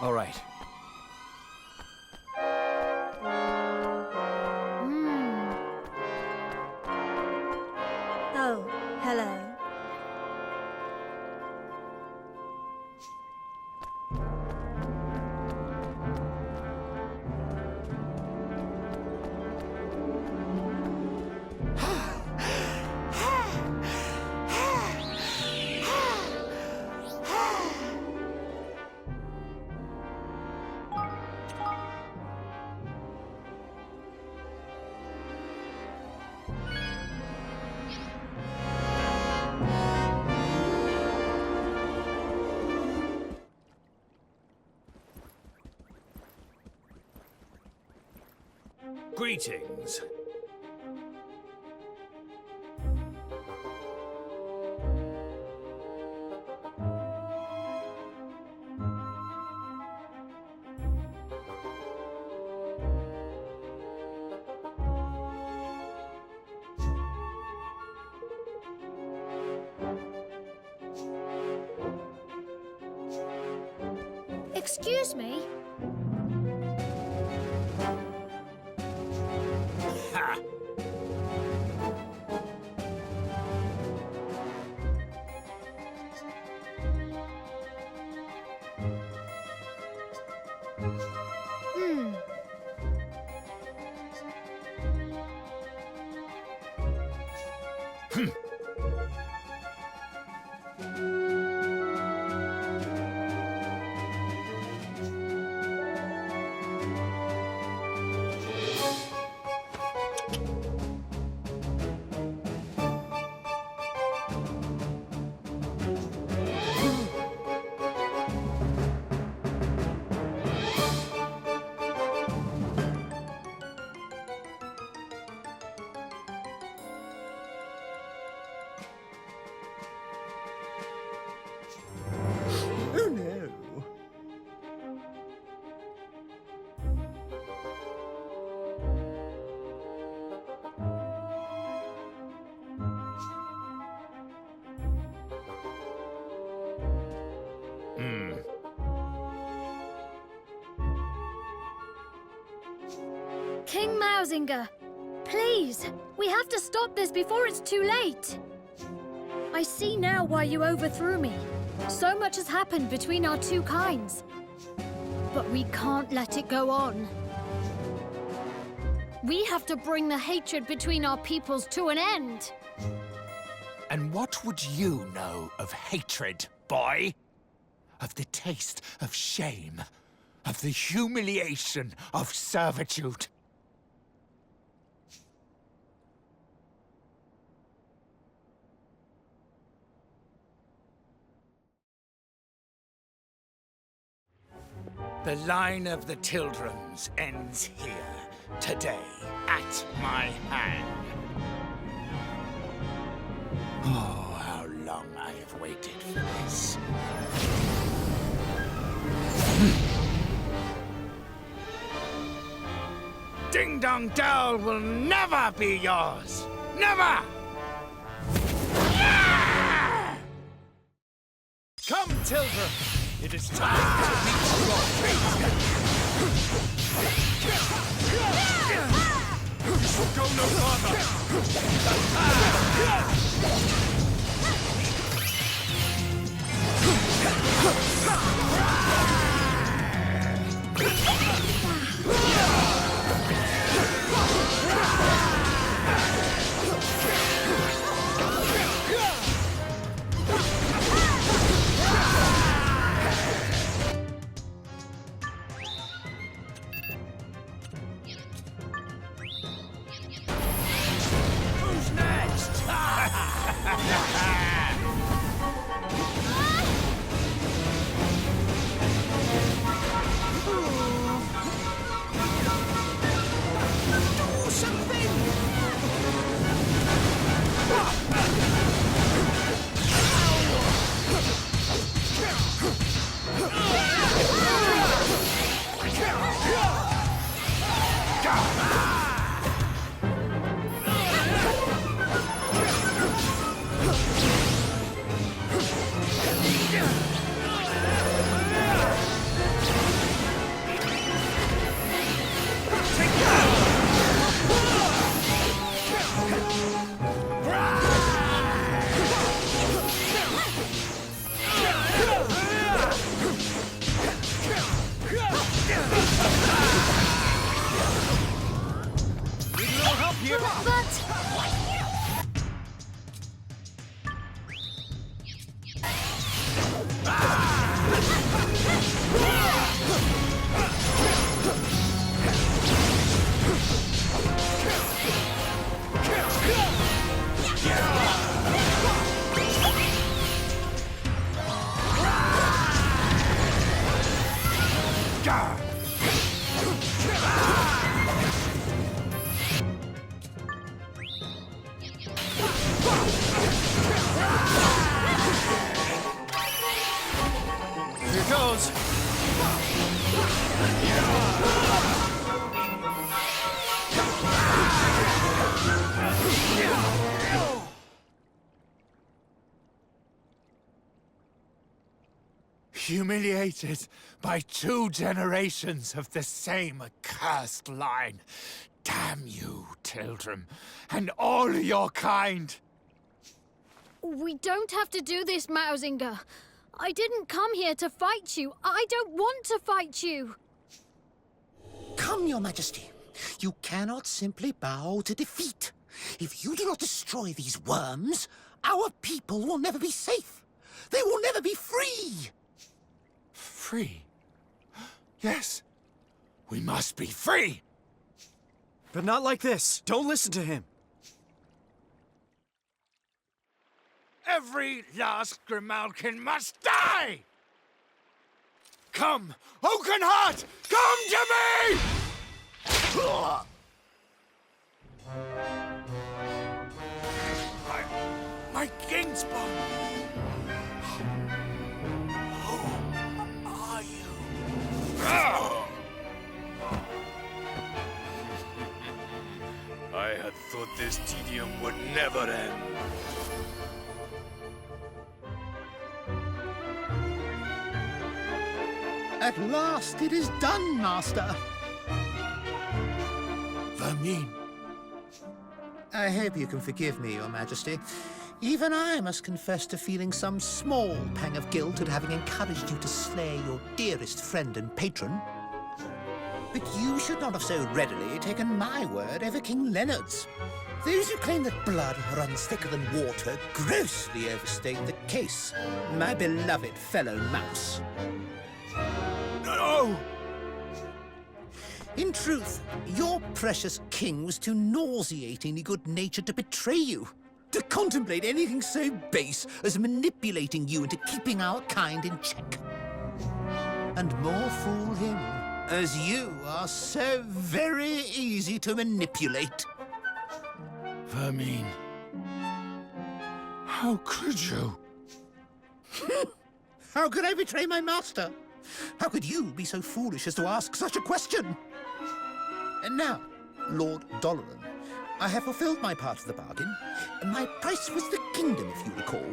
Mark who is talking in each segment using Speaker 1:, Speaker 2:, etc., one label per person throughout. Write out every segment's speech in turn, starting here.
Speaker 1: All right.
Speaker 2: Oh, hello.
Speaker 1: Greetings.
Speaker 2: Excuse me?
Speaker 1: Ha!
Speaker 3: Oh no.
Speaker 2: King Mausinger, please, we have to stop this before it's too late. I see now why you overthrew me. So much has happened between our two kinds. But we can't let it go on. We have to bring the hatred between our peoples to an end.
Speaker 4: And what would you know of hatred, boy? Of the taste of shame, of the humiliation of servitude. The line of the Tildrams ends here, today, at my hand. Oh, how long I have waited for this. Ding Dong Dell will never be yours! Never!
Speaker 1: Come, Tildrum! It is time to meet your fate! You shall go no farther! Who's next? Here goes.
Speaker 4: Humiliated by 2 generations of the same accursed line. Damn you, Tildrum, and all your kind.
Speaker 2: We don't have to do this, Mausinger. I didn't come here to fight you. I don't want to fight you.
Speaker 3: Come, Your Majesty. You cannot simply bow to defeat. If you do not destroy these worms, our people will never be safe. They will never be free.
Speaker 4: Free? Yes, we must be free.
Speaker 1: But not like this. Don't listen to him.
Speaker 4: Every last Grimalkin must die! Come, Oakenheart! Come to me! My Kingsbone! Who are you?
Speaker 1: I had thought this tedium would never end.
Speaker 3: At last it is done, Master.
Speaker 4: Vermine.
Speaker 3: I hope you can forgive me, Your Majesty. Even I must confess to feeling some small pang of guilt at having encouraged you to slay your dearest friend and patron. But you should not have so readily taken my word over King Leonard's. Those who claim that blood runs thicker than water grossly overstate the case, my beloved fellow mouse.
Speaker 4: No!
Speaker 3: In truth, your precious king was too nauseatingly good-natured to betray you. To contemplate anything so base as manipulating you into keeping our kind in check. And more fool him, as you are so very easy to manipulate.
Speaker 4: Vermine. How could you?
Speaker 3: How could I betray my master? How could you be so foolish as to ask such a question? And now, Lord Doloran, I have fulfilled my part of the bargain. My price was the kingdom, if you recall.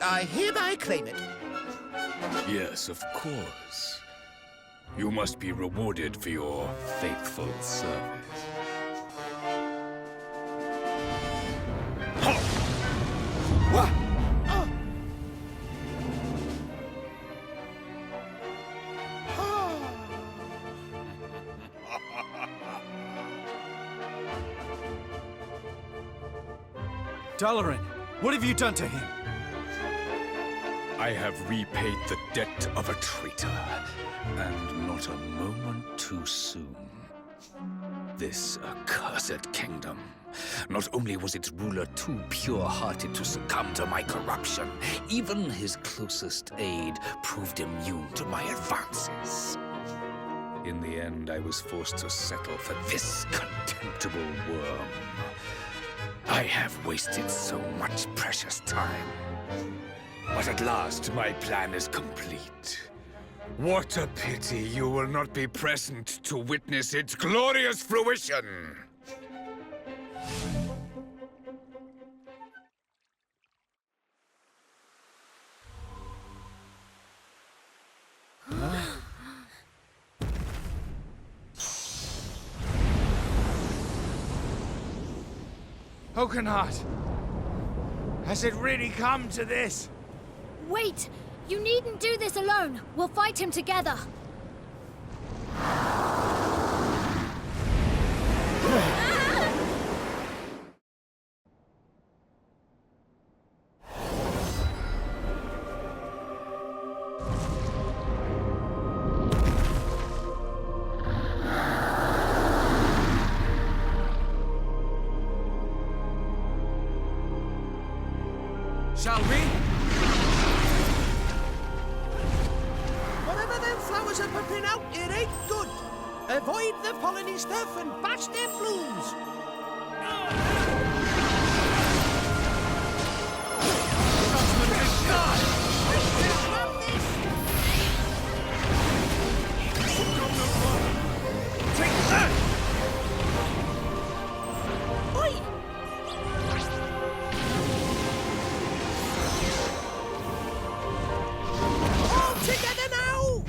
Speaker 3: I hereby claim it.
Speaker 1: Yes, of course. You must be rewarded for your faithful service.
Speaker 3: What?
Speaker 1: Dalaran, what have you done to him?
Speaker 5: I have repaid the debt of a traitor, and not a moment too soon. This accursed kingdom. Not only was its ruler too pure-hearted to succumb to my corruption, even his closest aide proved immune to my advances. In the end, I was forced to settle for this contemptible worm. I have wasted so much precious time. But at last, my plan is complete. What a pity you will not be present to witness its glorious fruition!
Speaker 4: Oakenheart! Has it really come to this?
Speaker 2: Wait! You needn't do this alone. We'll fight him together.
Speaker 1: Shall we?
Speaker 3: Whatever them flowers
Speaker 6: flowers are popping out, it ain't good. Avoid the fallen stuff and bash their blooms.
Speaker 5: Take that!
Speaker 6: Oi! All together now!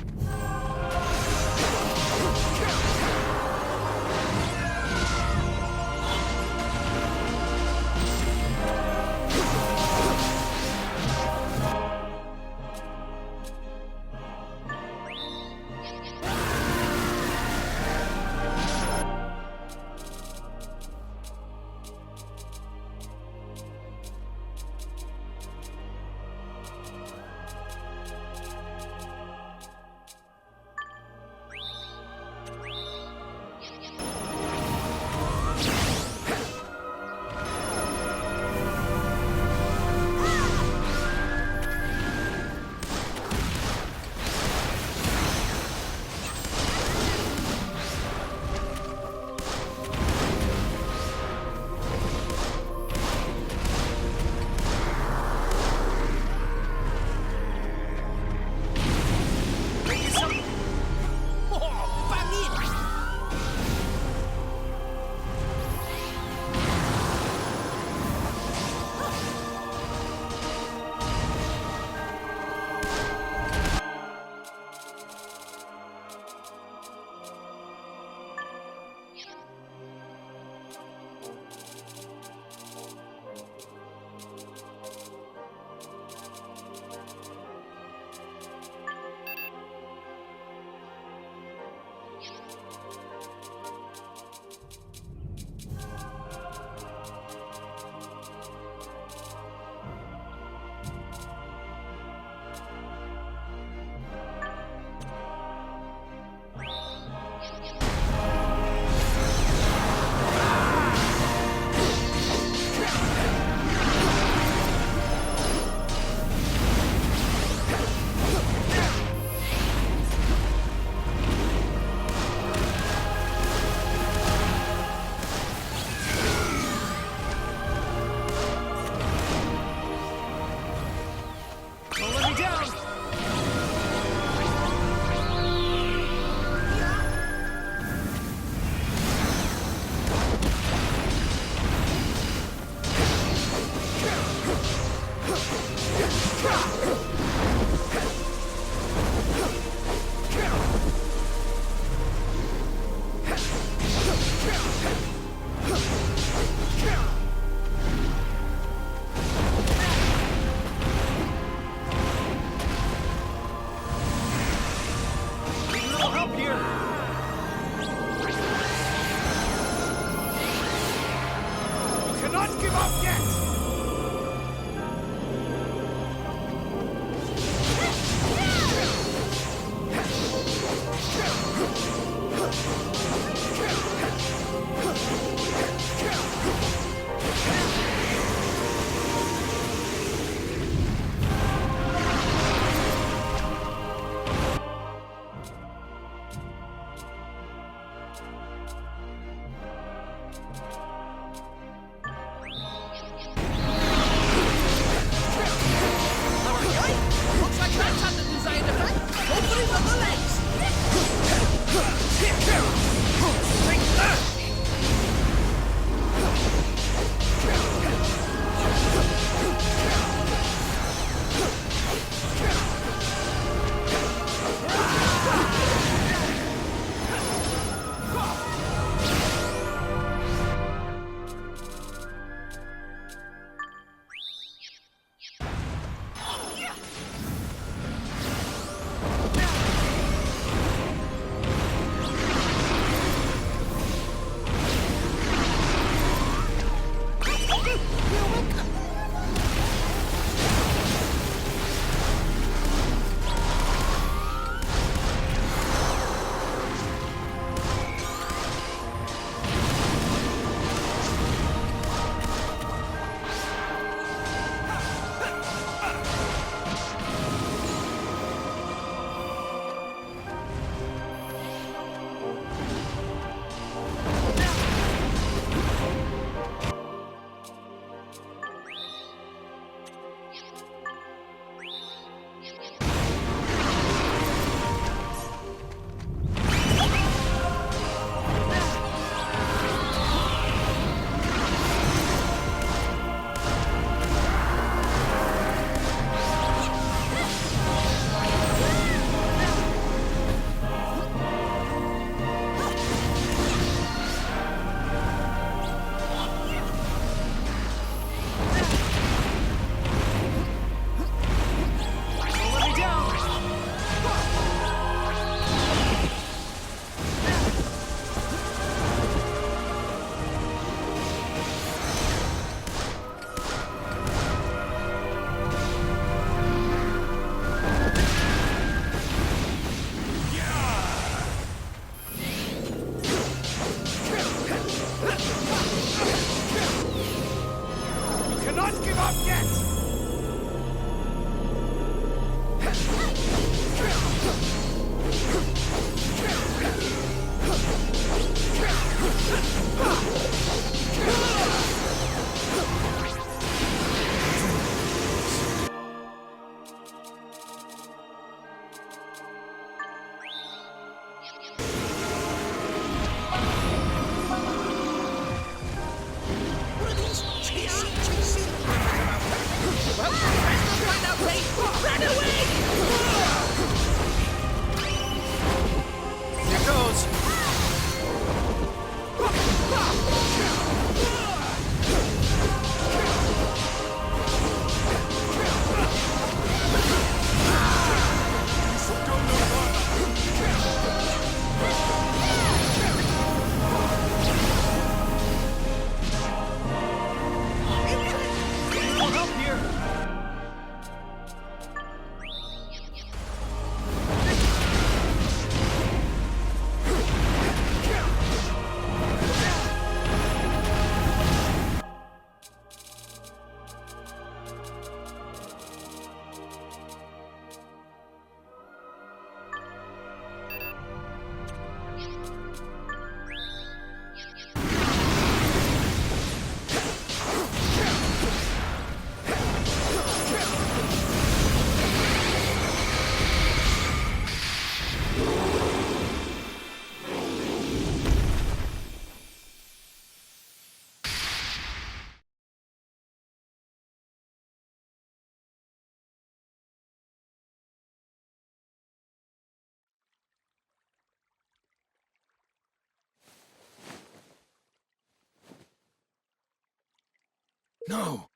Speaker 4: No.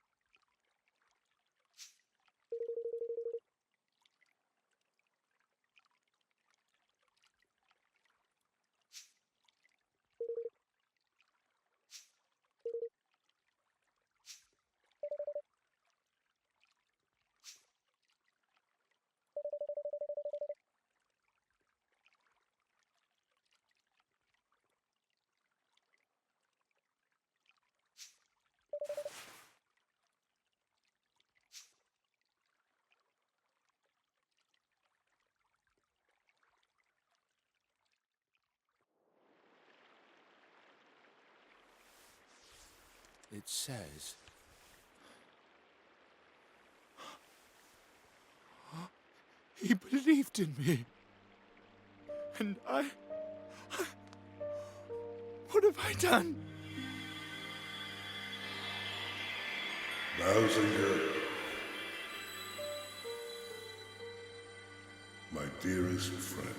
Speaker 4: It says... He believed in me. And I... What have I done?
Speaker 7: Mausinger, my dearest friend.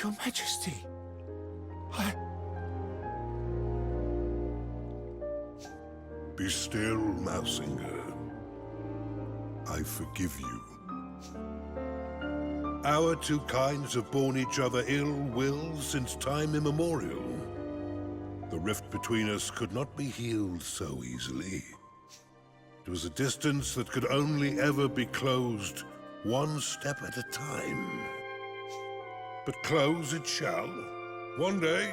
Speaker 4: Your Majesty,
Speaker 7: Be still, Mausinger. I forgive you. Our two kinds have borne each other ill will since time immemorial. The rift between us could not be healed so easily. It was a distance that could only ever be closed one step at a time. But close it shall. One day,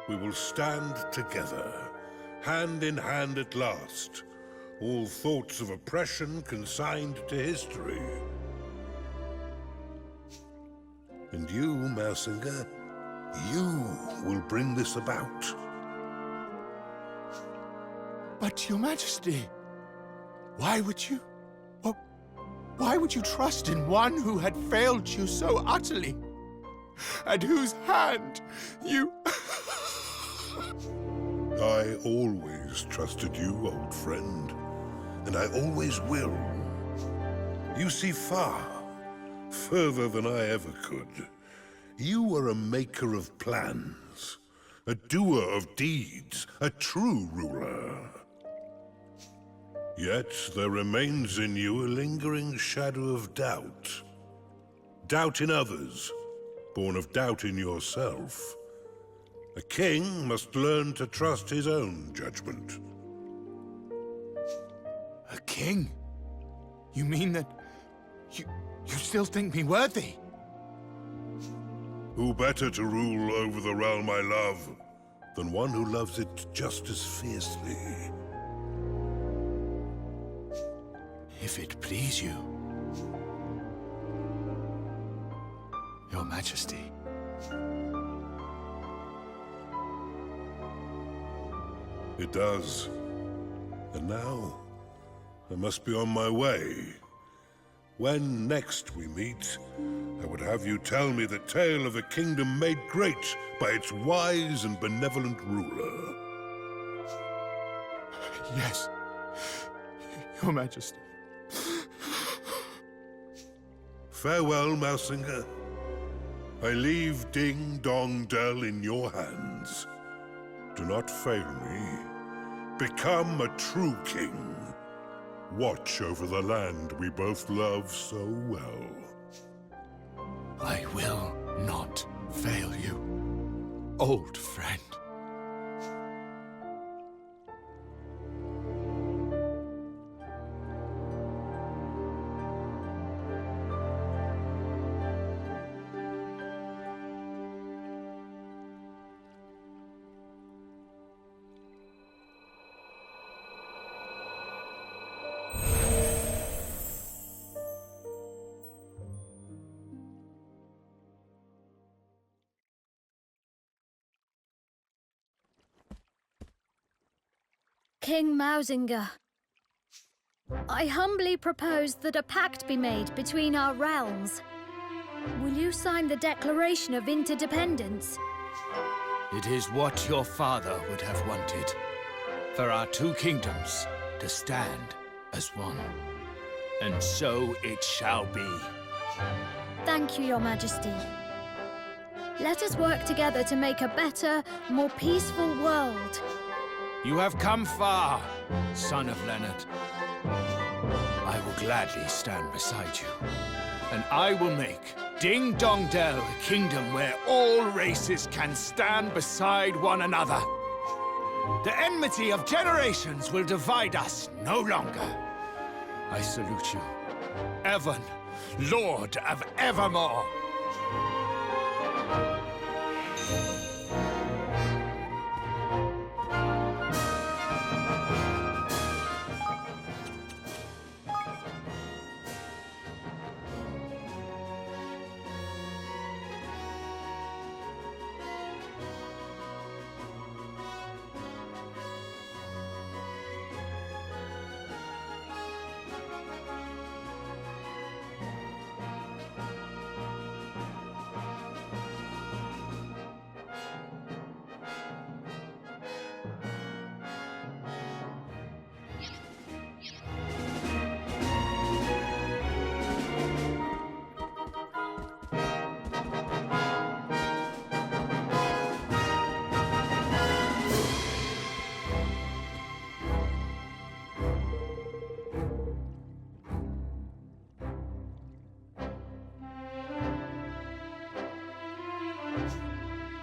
Speaker 7: we will stand together, hand in hand at last, all thoughts of oppression consigned to history. And you, Mausinger, you will bring this about.
Speaker 4: but Your Majesty, why would you... Well, why would you trust in one who had failed you so utterly? At whose hand you...
Speaker 7: I always trusted you, old friend, and I always will. You see far, further than I ever could. You are a maker of plans, a doer of deeds, a true ruler. Yet there remains in you a lingering shadow of doubt. Doubt in others, born of doubt in yourself. A king must learn to trust his own judgment.
Speaker 4: A king? You mean that... You still think me worthy?
Speaker 7: Who better to rule over the realm I love than one who loves it just as fiercely?
Speaker 4: If it please you, Your Majesty.
Speaker 7: It does. And now, I must be on my way. When next we meet, I would have you tell me the tale of a kingdom made great by its wise and benevolent ruler.
Speaker 4: Yes, Your Majesty.
Speaker 7: Farewell, Mausinger. I leave Ding Dong Dell in your hands. Do not fail me. Become a true king. Watch over the land we both love so well.
Speaker 4: I will not fail you, old friend.
Speaker 2: King Mausinger, I humbly propose that a pact be made between our realms. Will you sign the Declaration of Interdependence?
Speaker 4: It is what your father would have wanted, for our two kingdoms to stand as one. And so it shall be.
Speaker 2: Thank you, Your Majesty. Let us work together to make a better, more peaceful world.
Speaker 4: You have come far, son of Leonard. I will gladly stand beside you. And I will make Ding Dong Dell a kingdom where all races can stand beside one another. The enmity of generations will divide us no longer. I salute you, Evan, Lord of Evermore.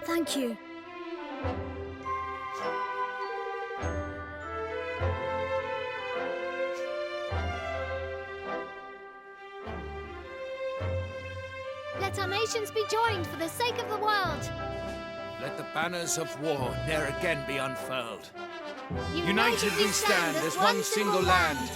Speaker 2: Thank you. Let our nations be joined for the sake of the world.
Speaker 4: Let the banners of war ne'er again be unfurled. United we stand as one single land.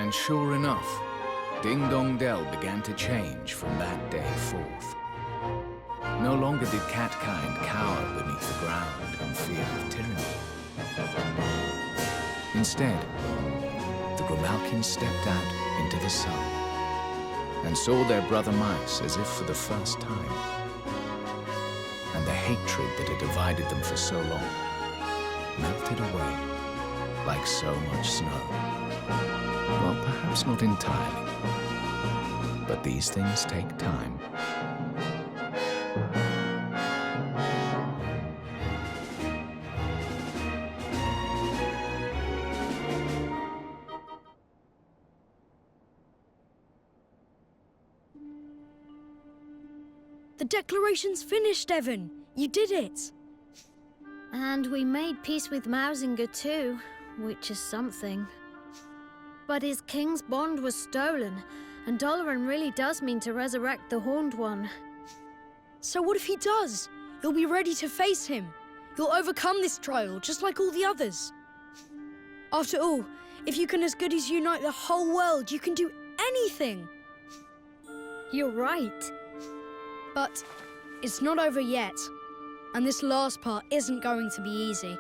Speaker 5: And sure enough, Ding Dong Dell began to change from that day forth. No longer did catkind cower beneath the ground in fear of tyranny. Instead, the Grimalkins stepped out into the sun and saw their brother mice as if for the first time. And the hatred that had divided them for so long melted away like so much snow. Well, perhaps not entirely, but these things take time.
Speaker 8: The declaration's finished, Evan. You did it.
Speaker 2: And we made peace with Mausinger too, which is something. But his king's bond was stolen, and Doloran really does mean to resurrect the Horned One.
Speaker 8: So what if he does? You'll be ready to face him. You'll overcome this trial, just like all the others. After all, if you can as good as unite the whole world, you can do anything.
Speaker 2: You're right.
Speaker 8: But it's not over yet. And this last part isn't going to be easy.